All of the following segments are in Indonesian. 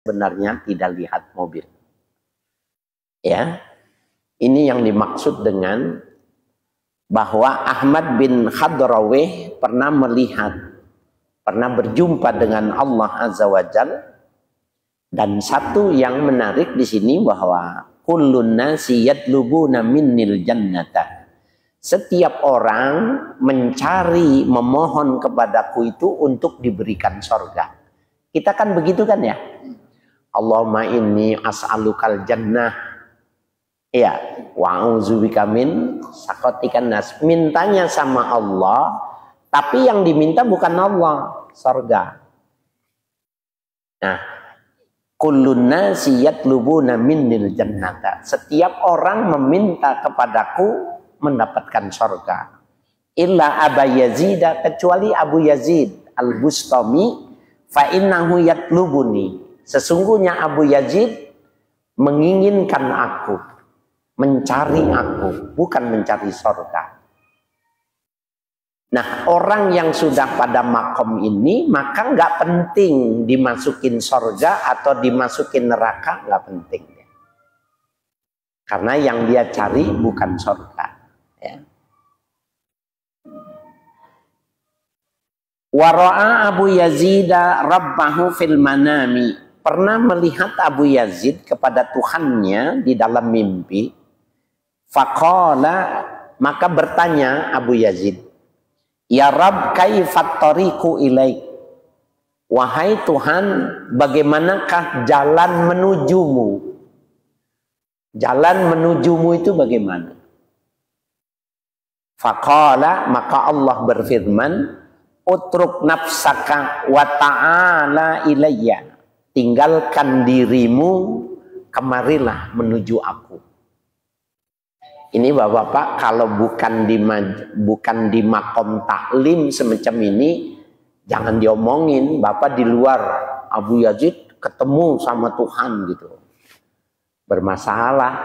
sebenarnya tidak lihat mobil. Ya, ini yang dimaksud dengan bahwa Ahmad bin Khadrawih pernah berjumpa dengan Allah Azza wa Jalla. Dan satu yang menarik di sini bahwa kullun nasi yatlubuna minnil jannata. Setiap orang mencari, memohon kepadaku itu untuk diberikan sorga. Kita kan begitu kan ya? Allahumma inni as'alukal jannah. Ya, wa'udzubika min sakhotikan nas. Mintanya sama Allah, tapi yang diminta bukan Allah, sorga. Nah, kullun nasi yatlubuna minnil jannata. Setiap orang meminta kepadaku mendapatkan sorga. Illa Aba Yazid, kecuali Abu Yazid Al-Bustami, fa innahu yatlubuni. Sesungguhnya Abu Yazid menginginkan aku, mencari aku, bukan mencari sorga. Nah, orang yang sudah pada makom ini, maka nggak penting dimasukin sorga atau dimasukin neraka, nggak penting. Karena yang dia cari bukan sorga. Ya. Wara'a Abu Yazid Rabbahu fil manami. Pernah melihat Abu Yazid kepada Tuhannya di dalam mimpi. Faqala, maka bertanya Abu Yazid, ya Rabb kaifat tariqu ilaik. Wahai Tuhan, bagaimanakah jalan menujumu? Jalan menujumu itu bagaimana? Faqala, maka Allah berfirman, utruk nafsaka wa ta'ala ilayya. Tinggalkan dirimu, kemarilah menuju aku. Ini Bapak-bapak, kalau bukan di makom taklim semacam ini, jangan diomongin. Bapak di luar, Abu Yazid ketemu sama Tuhan gitu. Bermasalah.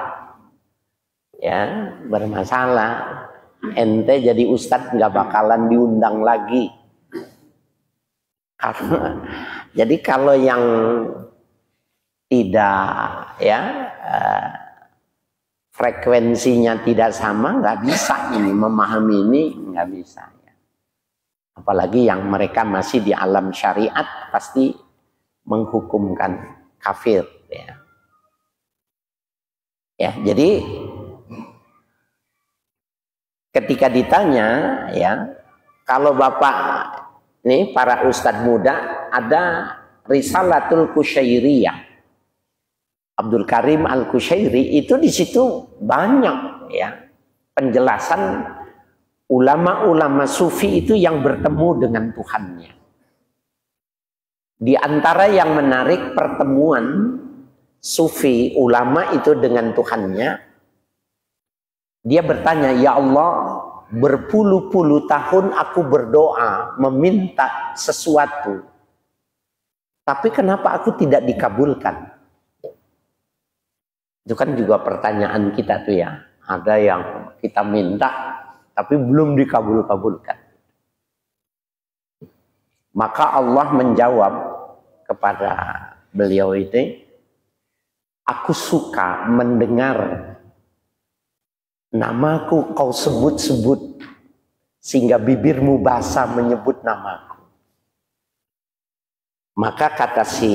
Ya, bermasalah. Ente jadi ustadz nggak bakalan diundang lagi. Jadi kalau yang tidak frekuensinya tidak sama, nggak bisa ini memahami ini, nggak bisa ya. Apalagi yang mereka masih di alam syariat pasti menghukumkan kafir ya. Ya, jadi ketika ditanya ya, kalau Bapak nih para ustadz muda, ada Risalatul Kusyairiyah Abdul Karim Al-Kusyairi, itu di situ banyak ya penjelasan ulama-ulama sufi itu yang bertemu dengan Tuhannya. Di antara yang menarik pertemuan sufi ulama itu dengan Tuhannya, dia bertanya, ya Allah, berpuluh-puluh tahun aku berdoa meminta sesuatu, tapi kenapa aku tidak dikabulkan? Itu kan juga pertanyaan kita tuh ya. Ada yang kita minta tapi belum dikabul-kabulkan. Maka Allah menjawab kepada beliau itu, aku suka mendengar namaku kau sebut-sebut sehingga bibirmu basah menyebut namaku. Maka kata si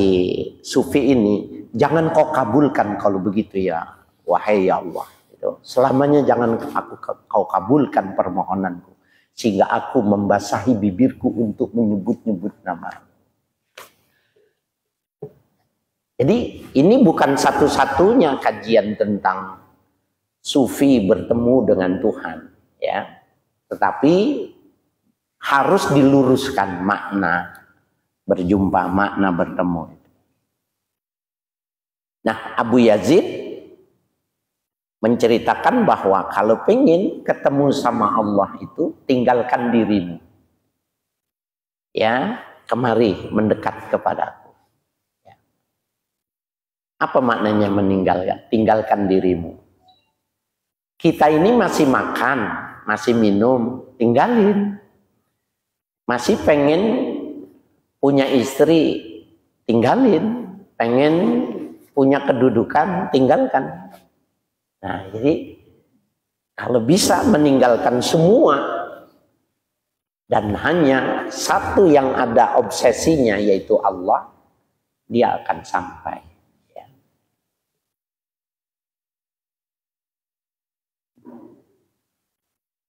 sufi ini, jangan kau kabulkan kalau begitu ya, wahai ya Allah. Selamanya jangan kau kabulkan permohonanku, sehingga aku membasahi bibirku untuk menyebut-nyebut namamu. Jadi ini bukan satu-satunya kajian tentang sufi bertemu dengan Tuhan, ya. Tetapi harus diluruskan makna berjumpa, makna bertemu. Nah, Abu Yazid menceritakan bahwa kalau pengen ketemu sama Allah itu, tinggalkan dirimu. Ya, kemari mendekat kepadaku. Ya. Apa maknanya meninggalkan? Tinggalkan dirimu. Kita ini masih makan, masih minum, tinggalin. Masih pengen punya istri, tinggalin. pengen punya kedudukan, tinggalkan. Nah, jadi kalau bisa meninggalkan semua dan hanya satu yang ada obsesinya yaitu Allah, dia akan sampai. Ya.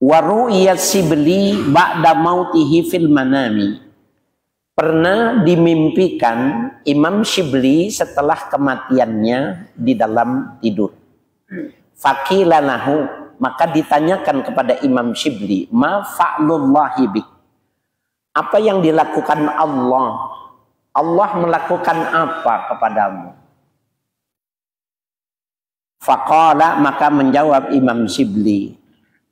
Wa ru'iyat Shibli ba'da mautihi fil manami. Pernah dimimpikan Imam Shibli setelah kematiannya di dalam tidur. Fakilanahu, maka ditanyakan kepada Imam Shibli, ma fa'lullahi bik. Apa yang dilakukan Allah? Allah melakukan apa kepadamu? Faqala, maka menjawab Imam Shibli,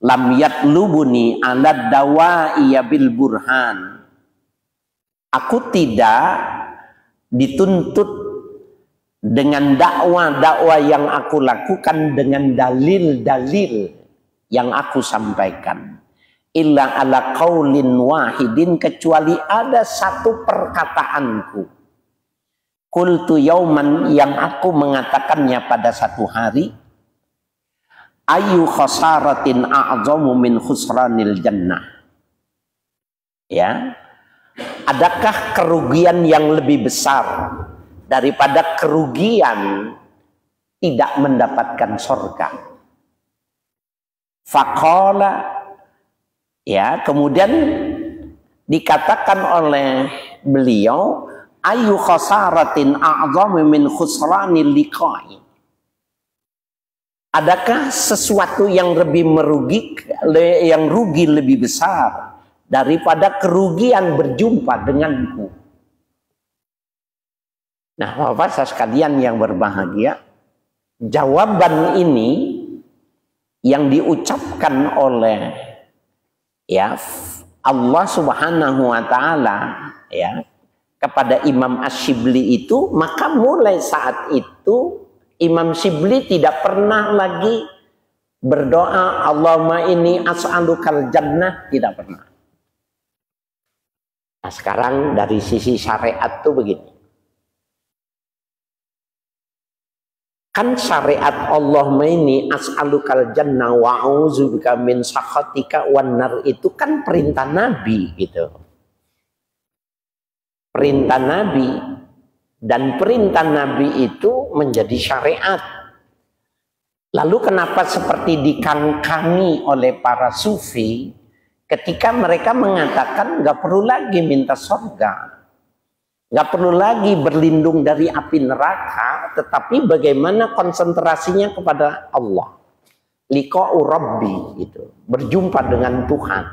lam yatlubuni ala dawa'iya bil burhan. Aku tidak dituntut dengan dakwah-dakwah yang aku lakukan dengan dalil-dalil yang aku sampaikan. Illa ala qaulin wahidin, kecuali ada satu perkataanku. Qultu yauman, yang aku mengatakannya pada satu hari. Ayu khasaratin a'zamu min khusranil jannah. Ya. Adakah kerugian yang lebih besar daripada kerugian tidak mendapatkan surga? Faqala, ya, kemudian dikatakan oleh beliau, ayu khasaratin a'zamu min khusranil liqa'i. Adakah sesuatu yang lebih yang rugi lebih besar daripada kerugian berjumpa denganku? Nah, Bapak sekalian yang berbahagia, jawaban ini yang diucapkan oleh Allah Subhanahu wa taala kepada Imam Ash-Shibli itu, maka mulai saat itu Imam Shibli tidak pernah lagi berdoa Allahumma inni as'alukal jannah, tidak pernah. Nah, sekarang dari sisi syariat tuh begini. Kan syariat Allahumma inni as'alukal jannah wa a'udzubika min sakhatika wan nar itu kan perintah Nabi gitu. Perintah Nabi, dan perintah Nabi itu menjadi syariat. Lalu kenapa seperti dikangkangi oleh para sufi ketika mereka mengatakan nggak perlu lagi minta surga, nggak perlu lagi berlindung dari api neraka, tetapi bagaimana konsentrasinya kepada Allah, liqa'u rabbi, gitu, berjumpa dengan Tuhan.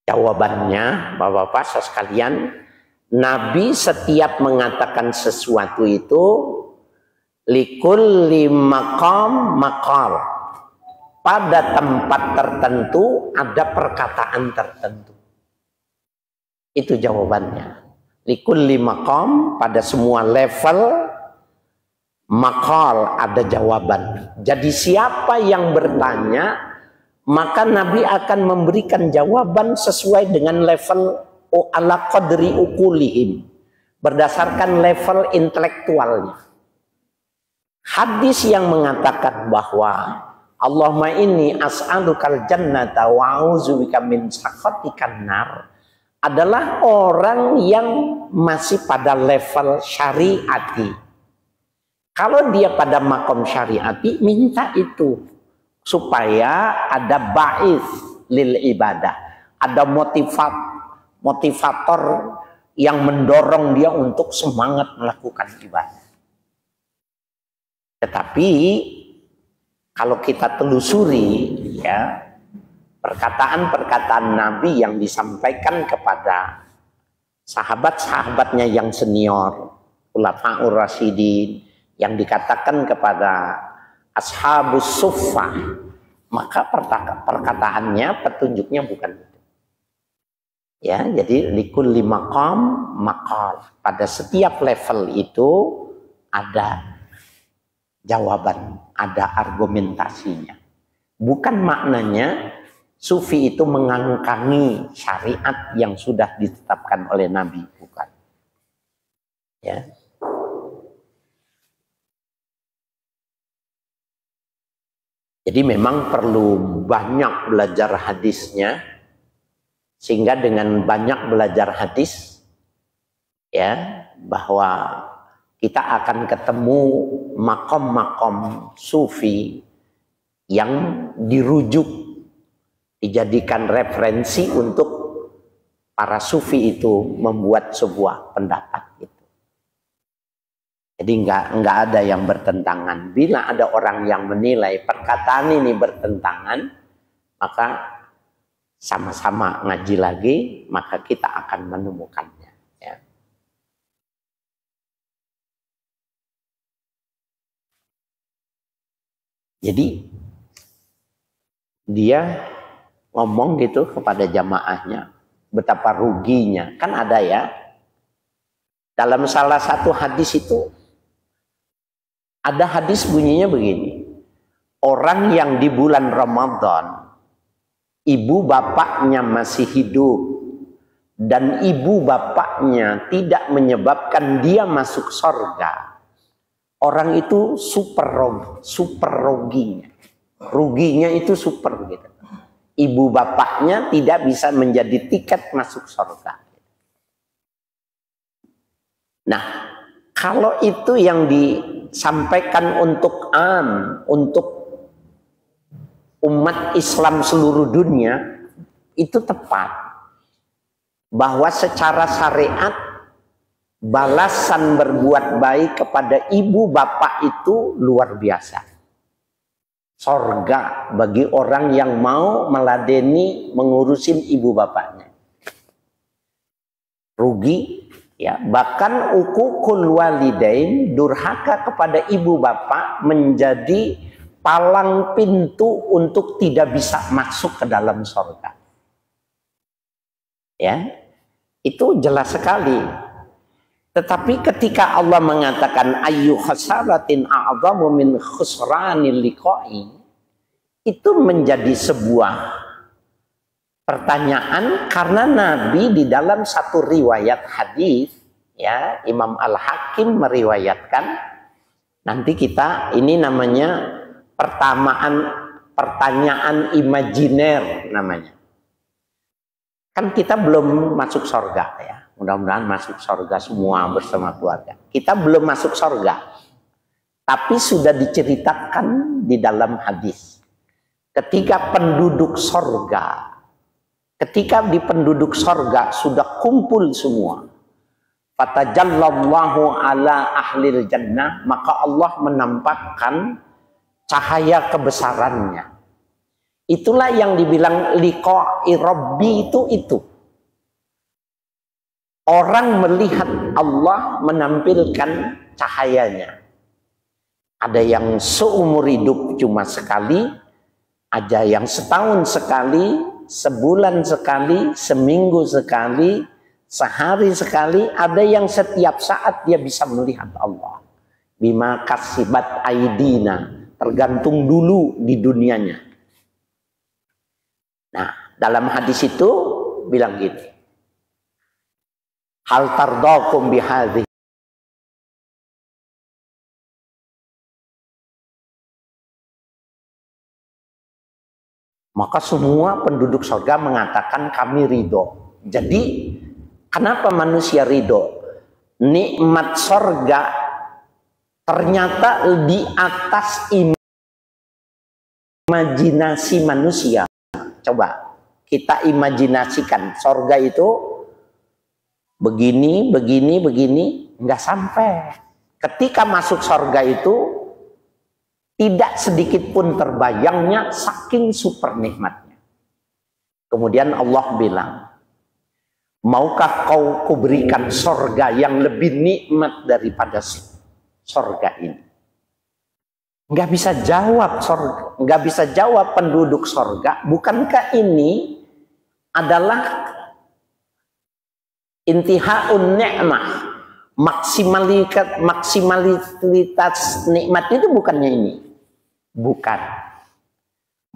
Jawabannya, Bapak-bapak sekalian, Nabi setiap mengatakan sesuatu itu likulli maqam maqal. Pada tempat tertentu ada perkataan tertentu. Itu jawabannya. Likulli maqam, pada semua level maqal ada jawaban. Jadi siapa yang bertanya, maka Nabi akan memberikan jawaban sesuai dengan level ala qadri ukulihim, berdasarkan level intelektualnya. Hadis yang mengatakan bahwa Allahumma inni as'alukal jannata wa a'udzubika min sakhatikan nar adalah orang yang masih pada level syariati. Kalau dia pada makom syariati, minta itu supaya ada ba'is lil ibadah, ada motivator yang mendorong dia untuk semangat melakukan ibadah. Tetapi kalau kita telusuri perkataan-perkataan Nabi yang disampaikan kepada sahabat-sahabatnya yang senior, Khulafaur Rasyidin, yang dikatakan kepada ashabus suffah, maka perkataannya, petunjuknya bukan itu. Ya, jadi likulli maqam maqal. Pada setiap level itu ada jawaban, ada argumentasinya. Bukan maknanya sufi itu mengangkangi syariat yang sudah ditetapkan oleh Nabi, bukan. Ya. Jadi memang perlu banyak belajar hadisnya, sehingga dengan banyak belajar hadis, ya, bahwa kita akan ketemu makom-makom sufi yang dirujuk, dijadikan referensi untuk para sufi itu membuat sebuah pendapat gitu. Jadi nggak ada yang bertentangan. Bila ada orang yang menilai perkataan ini bertentangan, maka sama-sama ngaji lagi, maka kita akan menemukannya. Ya. Jadi dia ngomong gitu kepada jamaahnya, betapa ruginya. Kan ada ya, dalam salah satu hadis itu, ada hadis bunyinya begini, orang yang di bulan Ramadan ibu bapaknya masih hidup dan ibu bapaknya tidak menyebabkan dia masuk surga, orang itu super ruginya. Ruginya itu super gitu. Ibu bapaknya tidak bisa menjadi tiket masuk surga. Nah, kalau itu yang disampaikan untuk untuk umat Islam seluruh dunia, itu tepat. Bahwa secara syariat, balasan berbuat baik kepada ibu bapak itu luar biasa. Sorga bagi orang yang mau meladeni mengurusin ibu bapaknya. Rugi. Ya, bahkan uququl walidain, durhaka kepada ibu bapak, menjadi palang pintu untuk tidak bisa masuk ke dalam surga. Ya, itu jelas sekali. Tetapi ketika Allah mengatakan ayyu khasaratin a'zamu min khusranil liqa'i, itu menjadi sebuah pertanyaan, karena Nabi di dalam satu riwayat hadis, ya, Imam Al-Hakim meriwayatkan, nanti kita ini namanya pertanyaan imajiner namanya. Kan kita belum masuk surga ya, mudah-mudahan masuk surga semua bersama keluarga. Kita belum masuk surga, tapi sudah diceritakan di dalam hadis. Ketika penduduk surga, ketika di penduduk sorga sudah kumpul semua, fatajallallahu ala ahlil jannah, maka Allah menampakkan cahaya kebesarannya. Itulah yang dibilang liqa'i rabbi itu. Orang melihat Allah menampilkan cahayanya. Ada yang seumur hidup cuma sekali, ada yang setahun sekali, sebulan sekali, seminggu sekali, sehari sekali, ada yang setiap saat dia bisa melihat Allah. Bima kasibat aidina, tergantung dulu di dunianya. Nah, dalam hadis itu bilang gini, hal tardakum bihadhi, maka semua penduduk surga mengatakan kami ridho. Jadi kenapa manusia ridho? Nikmat surga ternyata di atas imajinasi manusia. Coba kita imajinasikan surga itu begini, nggak sampai. Ketika masuk surga itu tidak sedikit pun terbayangnya, saking super nikmatnya. Kemudian Allah bilang, maukah kau kuberikan surga yang lebih nikmat daripada surga ini? Nggak bisa jawab surga, nggak bisa jawab penduduk surga. Bukankah ini adalah intihaun ni'mah, maksimalitas nikmat itu bukannya ini? Bukan.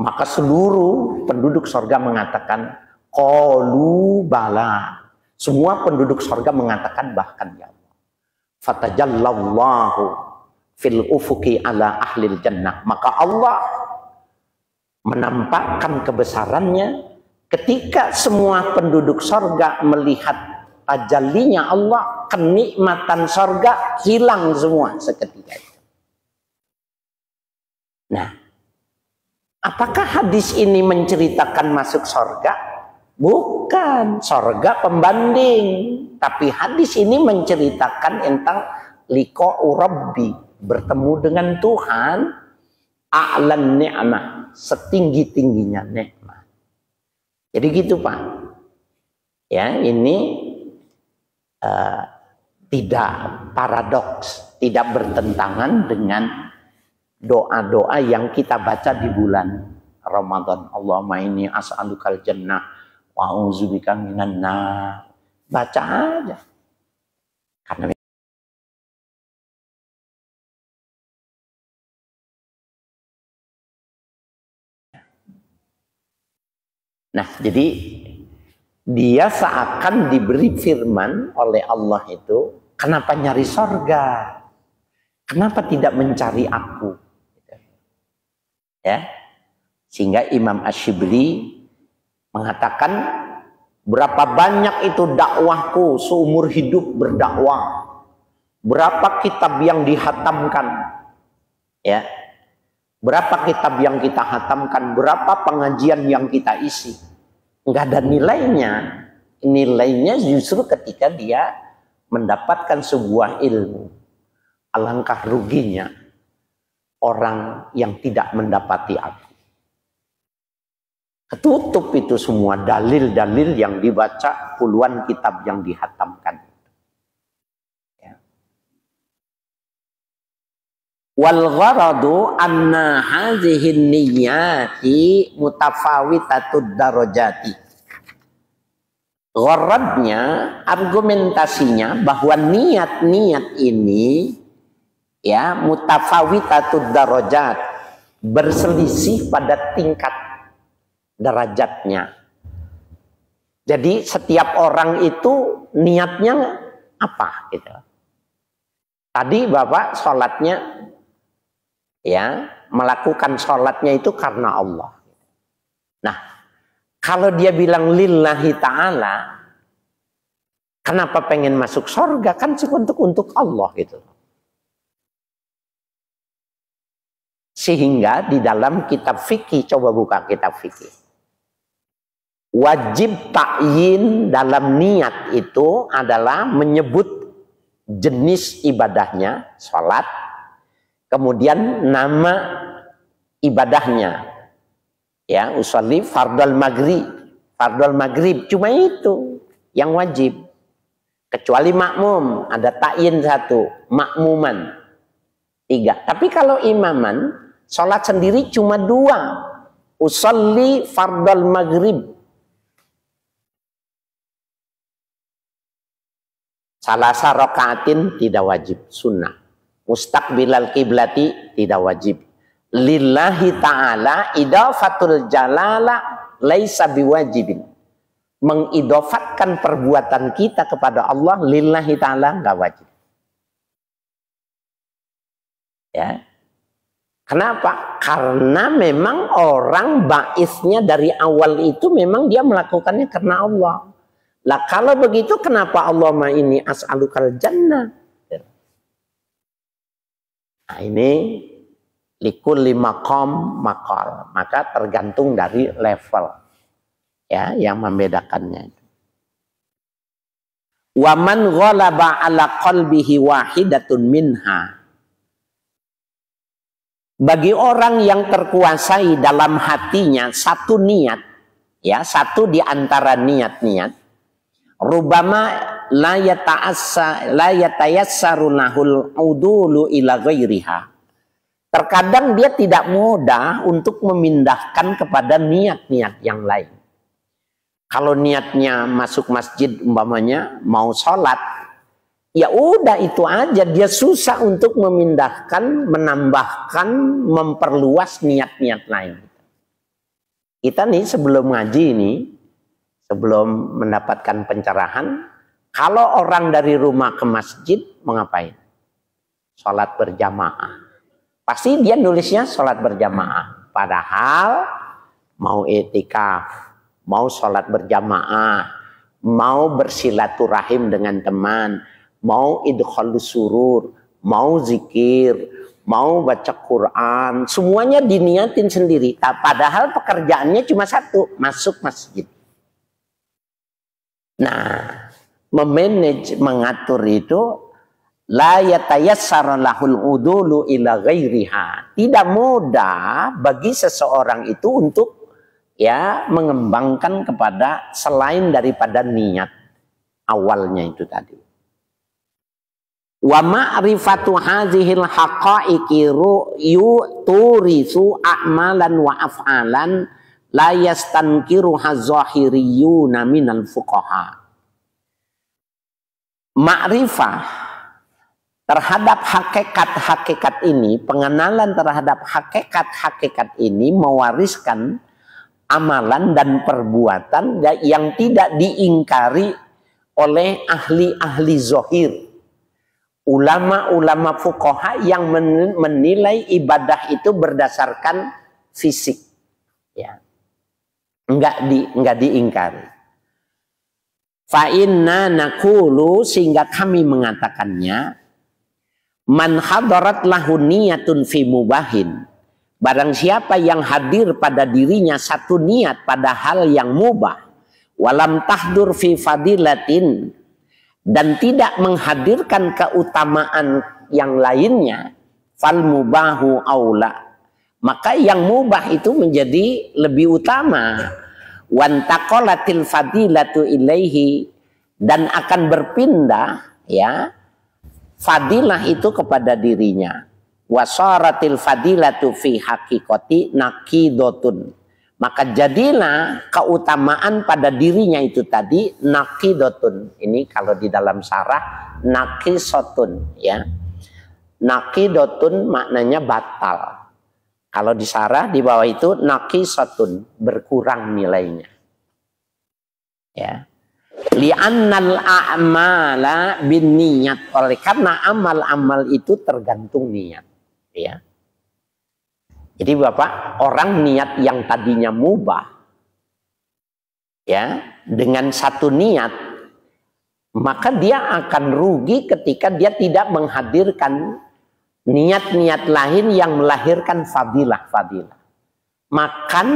Maka seluruh penduduk surga mengatakan qalu bala. Semua penduduk surga mengatakan bahkan ya Allah. Fatajallallahu fil ufuqi ala ahlil jannah. Maka Allah menampakkan kebesarannya ketika semua penduduk sorga melihat tajallinya Allah, kenikmatan sorga hilang semua seketika itu. Nah, apakah hadis ini menceritakan masuk sorga? Bukan, sorga pembanding. Tapi hadis ini menceritakan tentang liqa'u rabbi, bertemu dengan Tuhan, a'lan ni'mah, setinggi-tingginya nikmat. Jadi gitu Pak. Ya, ini tidak paradoks, tidak bertentangan dengan doa-doa yang kita baca di bulan Ramadan. Allahumma inni as'alukal jannah wa a'udzubika minan nar. Baca aja. Karena nah, jadi dia seakan diberi firman oleh Allah itu, kenapa nyari sorga? Kenapa tidak mencari aku? Ya, sehingga Imam Ash-Shibli mengatakan, berapa banyak itu dakwahku seumur hidup berdakwah, berapa kitab yang dihatamkan, ya, berapa kitab yang kita hatamkan, berapa pengajian yang kita isi, nggak ada nilainya. Nilainya justru ketika dia mendapatkan sebuah ilmu. Alangkah ruginya orang yang tidak mendapati aku. Ketutup itu semua dalil-dalil yang dibaca, puluhan kitab yang dihatamkan. Ya. Wal gharadu anna hadhihi niyyati mutafawitatud darajati. Gharadnya, argumentasinya bahwa niat-niat ini ya mutafawitatud darajat, berselisih pada tingkat derajatnya. Jadi setiap orang itu niatnya apa gitu. Tadi Bapak sholatnya ya melakukan sholatnya itu karena Allah. Nah, kalau dia bilang lillahi ta'ala, kenapa pengen masuk surga? Kan untuk Allah gitu. Sehingga di dalam kitab fikih, coba buka kitab fikih, wajib ta'yin dalam niat itu adalah menyebut jenis ibadahnya, sholat, kemudian nama ibadahnya, ya, usolli fardal maghrib, cuma itu yang wajib, kecuali makmum, ada ta'yin satu, makmuman 3. Tapi kalau imaman, sholat sendiri cuma 2, usolli fardal maghrib, salasa rakaatin tidak wajib, sunnah. Mustaqbilal kiblati tidak wajib. Lillahi ta'ala idafatul jalala laisa biwajibin. Mengidofatkan perbuatan kita kepada Allah lillahi ta'ala nggak wajib. Ya. Kenapa? Karena memang orang baisnya dari awal itu memang dia melakukannya karena Allah. Lah kalau begitu kenapa Allahumma inni as'alukal jannah? Nah ini likulli maqam maqal, maka tergantung dari level ya yang membedakannya. Wa man ghalaba ala qalbihi wahidatun minha. Bagi orang yang terkuasai dalam hatinya satu niat, ya, satu di antara niat-niat, rubama la yatayassaru lahul udulu ila ghairiha. Terkadang dia tidak mudah untuk memindahkan kepada niat-niat yang lain. Kalau niatnya masuk masjid umpamanya mau sholat, ya udah itu aja, dia susah untuk memindahkan, menambahkan, memperluas niat-niat lain. Kita nih sebelum ngaji ini, sebelum mendapatkan pencerahan, kalau orang dari rumah ke masjid mau ngapain? Sholat berjamaah. Pasti dia nulisnya sholat berjamaah. Padahal mau etikaf, mau sholat berjamaah, mau bersilaturahim dengan teman, mau idkhalus surur, mau zikir, mau baca Quran, semuanya diniatin sendiri. Padahal pekerjaannya cuma satu, masuk masjid. Nah, memanage, mengatur itu la yatayassara lahul udulu ila ghairiha. Tidak mudah bagi seseorang itu untuk ya mengembangkan kepada selain daripada niat awalnya itu tadi. Wa ma'rifatu hadhil haqa'iqi turisu a'malan wa af'alan la yastankiru hazahiriyuna minal fuqaha. Ma'rifah terhadap hakikat-hakikat ini, pengenalan terhadap hakikat-hakikat ini mewariskan amalan dan perbuatan yang tidak diingkari oleh ahli-ahli zahir. Ulama-ulama fuqaha yang menilai ibadah itu berdasarkan fisik, ya, enggak diingkari. Fa inna naqulu, sehingga kami mengatakannya, man hadarat lahu niyatun fi mubahin, barang siapa yang hadir pada dirinya satu niat pada hal yang mubah, walam tahdur fi fadilatin, dan tidak menghadirkan keutamaan yang lainnya, fal mubahu aula, maka yang mubah itu menjadi lebih utama. Wantaqalatil fadilatu ilaihi, dan akan berpindah ya fadilah itu kepada dirinya. Wasaratil fadilatu fi haqiqati naqidotun, maka jadilah keutamaan pada dirinya itu tadi naqidotun. Ini kalau di dalam syarah naqisotun, ya. Naqidotun maknanya batal. Kalau di syarah di bawah itu naqisotun, berkurang nilainya. Ya. Li'annal a'mala bin niyat, oleh karena amal-amal itu tergantung niat, ya. Jadi Bapak, orang niat yang tadinya mubah, ya, dengan satu niat, maka dia akan rugi ketika dia tidak menghadirkan niat-niat lain yang melahirkan fadilah-fadilah. Makan,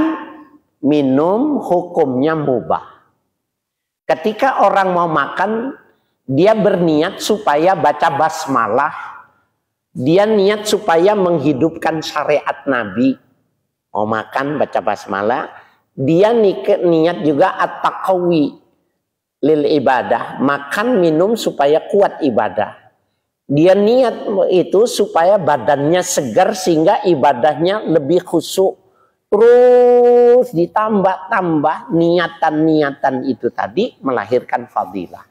minum hukumnya mubah. Ketika orang mau makan, dia berniat supaya baca basmalah. Dia niat supaya menghidupkan syariat Nabi. Mau makan baca basmalah. Dia niat juga at-taqawi lil ibadah. Makan minum supaya kuat ibadah. Dia niat itu supaya badannya segar sehingga ibadahnya lebih khusyuk. Terus ditambah-tambah niatan-niatan itu tadi melahirkan fadilah.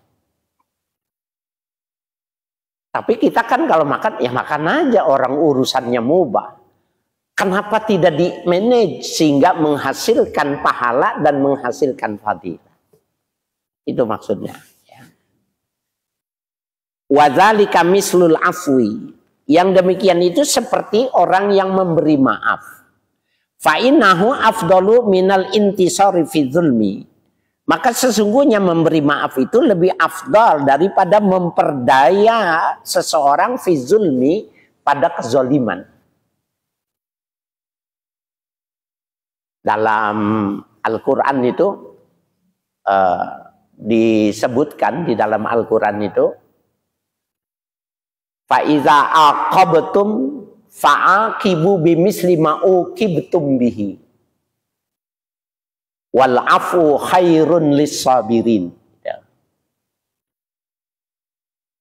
Tapi kita kan kalau makan, ya makan aja, orang urusannya mubah. Kenapa tidak di-manage sehingga menghasilkan pahala dan menghasilkan fadilah? Itu maksudnya. Wadzalika mislul afwi. Yang demikian itu seperti orang yang memberi maaf. Fa innahu afdalu minal intisari fi dzulmi. Maka sesungguhnya memberi maaf itu lebih afdal daripada memperdaya seseorang fi zulmi, pada kezoliman. Dalam Al-Quran itu disebutkan di dalam Al-Quran itu, fa iza aqabtum fa'aqibu bimisli ma uqibtum bihi. Wal afu khairun lis-sabirin.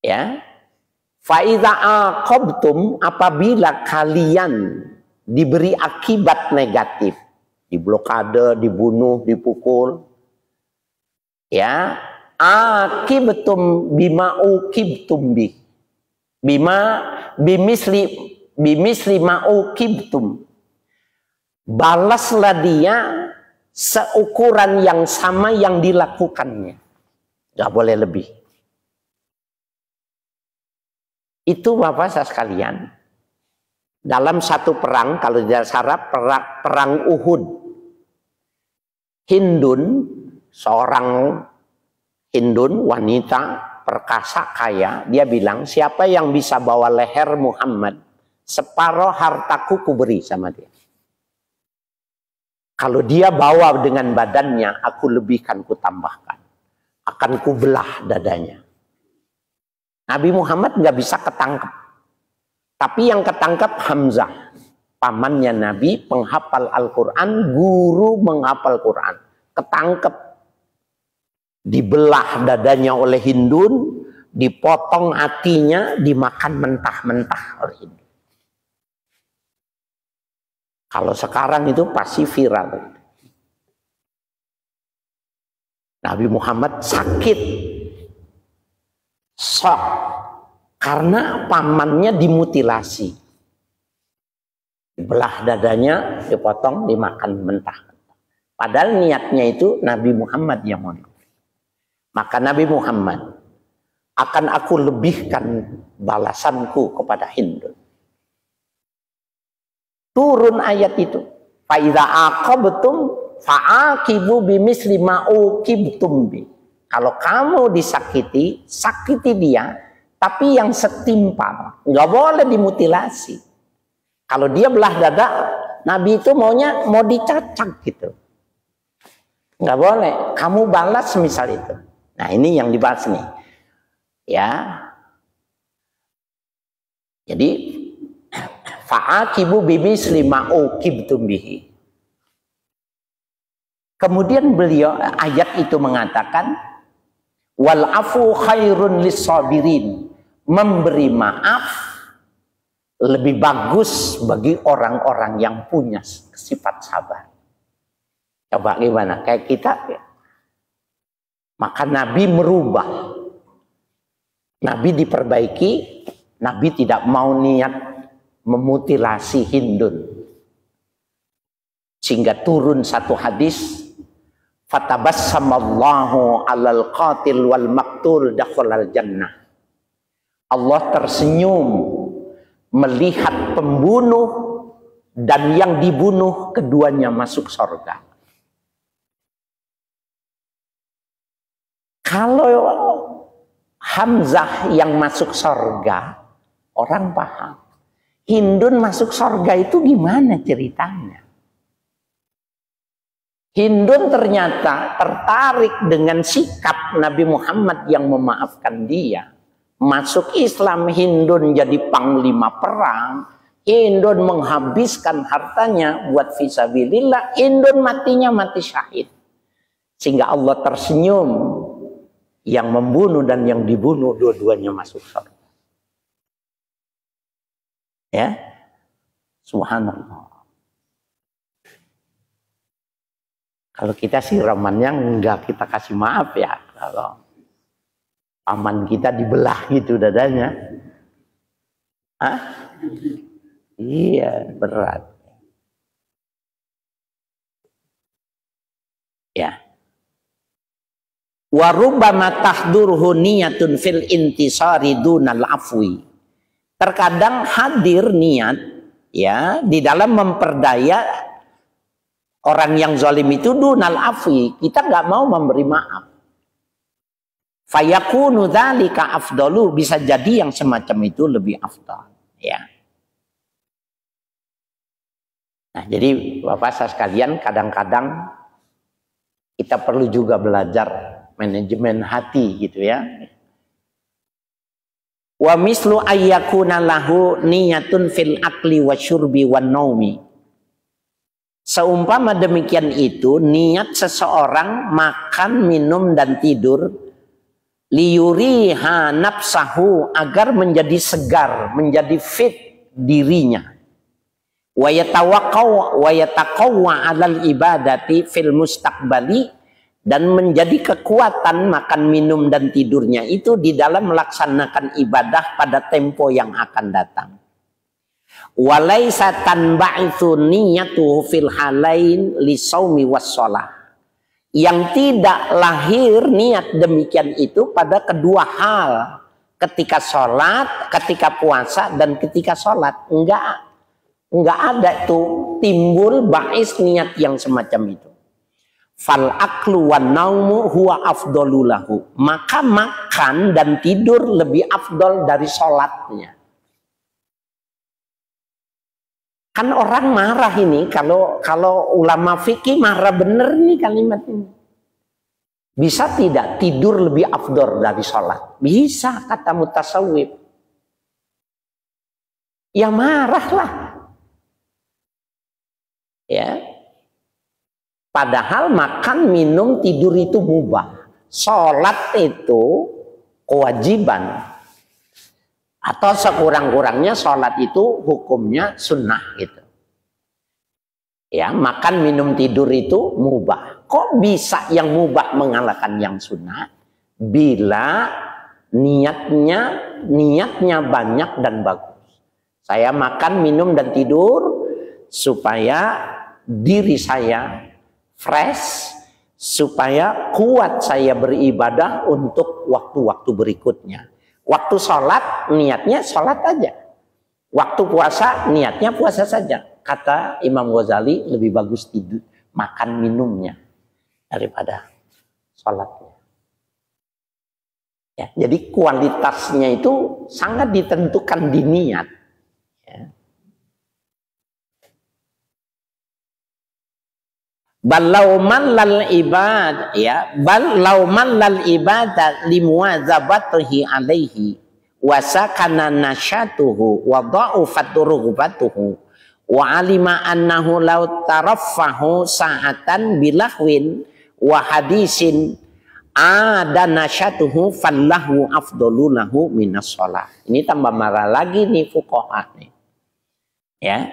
Ya. Fa iza aqabtum, apabila kalian diberi akibat negatif, diblokade, dibunuh, dipukul, ya, akibatum bima uqibtum bih. Bimisli ma uqibtum. Balaslah dia seukuran yang sama yang dilakukannya. Gak boleh lebih. Itu Bapak sekalian. Dalam satu perang, kalau di dasar perang Uhud. Hindun, seorang Hindun, wanita perkasa kaya, dia bilang, siapa yang bisa bawa leher Muhammad, separuh hartaku kuberi sama dia. Kalau dia bawa dengan badannya, aku lebihkan, ku tambahkan. Akan kubelah dadanya. Nabi Muhammad nggak bisa ketangkep. Tapi yang ketangkep Hamzah. Pamannya Nabi, penghafal Al-Quran, guru menghafal Quran. Ketangkep. Dibelah dadanya oleh Hindun, dipotong hatinya, dimakan mentah-mentah oleh Hindun. Kalau sekarang itu pasti viral. Nabi Muhammad sakit, shock, karena pamannya dimutilasi. Dibelah dadanya, dipotong, dimakan mentah. Padahal niatnya itu Nabi Muhammad yang mau. Maka Nabi Muhammad, akan aku lebihkan balasanku kepada Hindun. Turun ayat itu. Faiza aqabtum fa'aqibu bimisli ma uqibtum bi. Kalau kamu disakiti, sakiti dia, tapi yang setimpal. Nggak boleh dimutilasi. Kalau dia belah dada, Nabi itu maunya mau dicacak gitu. Nggak boleh. Kamu balas misal itu. Nah ini yang dibahas nih. Ya. Jadi fa'aqibu bimisli ma uqibtum bihi. Kemudian beliau ayat itu mengatakan wal afu khairun lis-sabirin. Memberi maaf lebih bagus bagi orang-orang yang punya sifat sabar. Coba gimana? Kayak kita ya. Maka Nabi merubah. Nabi diperbaiki. Nabi tidak mau niat memutilasi Hindun. Sehingga turun satu hadis. Fatabassamallahu alal qatil wal maktul dakhalal jannah. Allah tersenyum melihat pembunuh dan yang dibunuh, keduanya masuk surga. Kalau Hamzah yang masuk surga, orang paham. Hindun masuk surga itu gimana ceritanya? Hindun ternyata tertarik dengan sikap Nabi Muhammad yang memaafkan dia. Masuk Islam, Hindun jadi panglima perang. Hindun menghabiskan hartanya buat fisabilillah. Hindun matinya mati syahid. Sehingga Allah tersenyum. Yang membunuh dan yang dibunuh dua-duanya masuk surga. Ya, subhanallah. Kalau kita sih romannya enggak kita kasih maaf ya. Kalau paman kita dibelah gitu dadanya. Hah? Iya, berat. Ya. Wa rubbama tahdurhu niyatun fil intisari dunal afwi. Terkadang hadir niat ya di dalam memperdaya orang yang zalim itu dunal afwi. Kita nggak mau memberi maaf. Fayakunu dzalika afdalu, bisa jadi yang semacam itu lebih afdal ya. Nah, jadi Bapak sekalian, kadang-kadang kita perlu juga belajar manajemen hati gitu ya. Wa mislu ayyakuna lahu niyatun fil akli wa syurbi wan naumi. Seumpama demikian itu niat seseorang makan, minum dan tidur liyuriha nafsahu, agar menjadi segar, menjadi fit dirinya. Wa yataqawwa 'alal ibadati fil mustaqbali, dan menjadi kekuatan makan, minum, dan tidurnya itu di dalam melaksanakan ibadah pada tempo yang akan datang. Walaisa tanba'itsu niyatuhu fil halain li shaumi was shalah. Yang tidak lahir niat demikian itu pada kedua hal, ketika sholat, ketika puasa, dan ketika sholat. Enggak ada tuh timbul ba'is niat yang semacam itu. Fal aklu wan naumu huwa afdalu lahu. Maka makan dan tidur lebih afdol dari sholatnya. Kan orang marah ini kalau ulama fikih marah bener nih kalimat ini. Bisa tidak tidur lebih afdol dari sholat? Bisa, kata mutasawwif. Ya marahlah. Ya. Padahal makan, minum, tidur itu mubah. Sholat itu kewajiban. Atau sekurang-kurangnya sholat itu hukumnya sunnah gitu. Ya, makan, minum, tidur itu mubah. Kok bisa yang mubah mengalahkan yang sunnah? Bila niatnya banyak dan bagus. Saya makan, minum, dan tidur supaya diri saya fresh, supaya kuat saya beribadah untuk waktu-waktu berikutnya. Waktu sholat, niatnya sholat aja. Waktu puasa, niatnya puasa saja. Kata Imam Ghazali, lebih bagus tidur, makan minumnya daripada sholatnya. Ya, jadi kualitasnya itu sangat ditentukan di niat. Ya. Balauman lal ibad, ya, balauman lal ibadat limuazabatihi alaihi wa sakana nasyatuhu wa dha'ufat rughbatuhu wa alima annahu law taraffahu sa'atan bilahwin wa hadisin ada nasyatuhu fallahu afdalu lahu minas shalah. Ini tambah marah lagi nih fuqaha nih. Ya.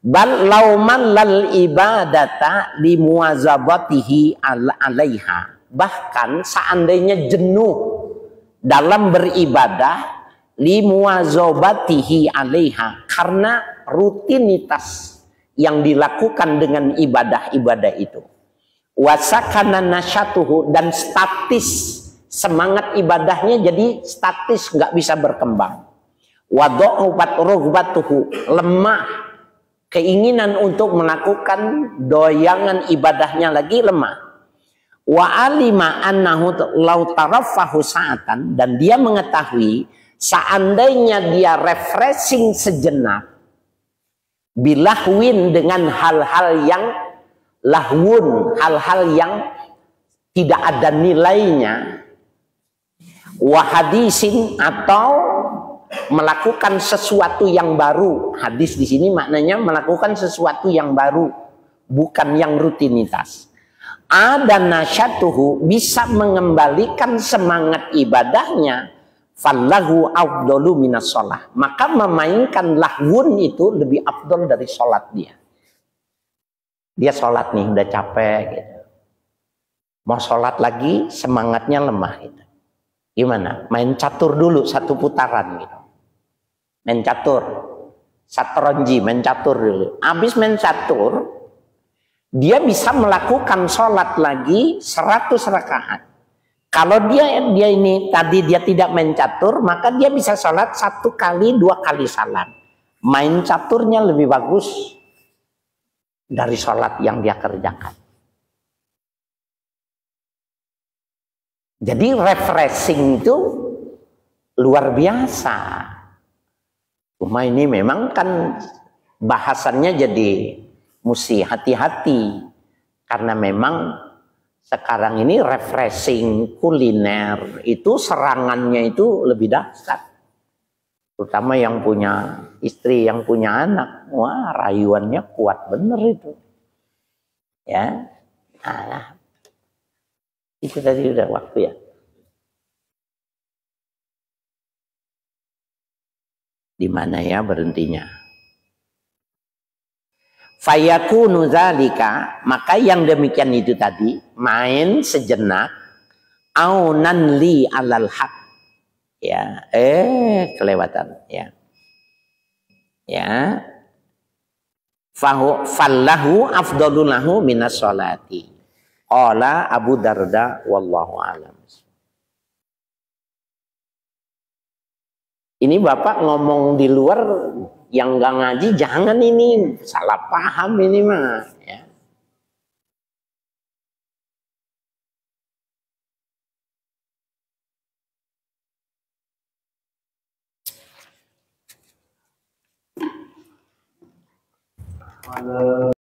Bal lauman lal ibadata limuazabatihi alaiha. Bahkan seandainya jenuh dalam beribadah limuazabatihi alaiha, karena rutinitas yang dilakukan dengan ibadah-ibadah itu. Wasakana nasyatuhu, dan statis semangat ibadahnya jadi statis, nggak bisa berkembang. Wadha'ufat rughbatuhu, lemah keinginan untuk melakukan doyangan ibadahnya lagi lemah. Wa alima annahu law taraffahu sa'atan, dan dia mengetahui seandainya dia refreshing sejenak bilahwin, dengan hal-hal yang lahwun, hal-hal yang tidak ada nilainya, wa hadisin, atau melakukan sesuatu yang baru. Hadis di sini maknanya melakukan sesuatu yang baru, bukan yang rutinitas. Ada nasyatuhu, bisa mengembalikan semangat ibadahnya, fallahu afdalu minas shalah. Maka memainkan lahwun itu lebih afdal dari sholat dia. Dia sholat nih udah capek gitu. Mau sholat lagi semangatnya lemah gitu. Gimana? Main catur dulu satu putaran gitu. Main catur, satronji, main catur dulu. Habis main catur, dia bisa melakukan sholat lagi 100 rakaat. Kalau dia ini tadi dia tidak main catur, maka dia bisa sholat 1 kali 2 kali salam. Main caturnya lebih bagus dari sholat yang dia kerjakan. Jadi refreshing itu luar biasa. Cuma ini memang kan bahasannya jadi mesti hati-hati. Karena memang sekarang ini refreshing kuliner itu serangannya itu lebih dahsyat. Terutama yang punya istri, yang punya anak. Wah, rayuannya kuat bener itu. Ya. Nah, itu tadi udah waktu ya. Di mana ya berhentinya? Fayakunu dzalika, maka yang demikian itu tadi main sejenak aunan li alal haq. Ya, kelewatan ya. Ya. Fallahu afdalu lahu minas sholati. Qala Abu Darda wallahu a'lam. Ini Bapak ngomong di luar yang nggak ngaji, jangan ini salah paham ini mah. Ya. Malam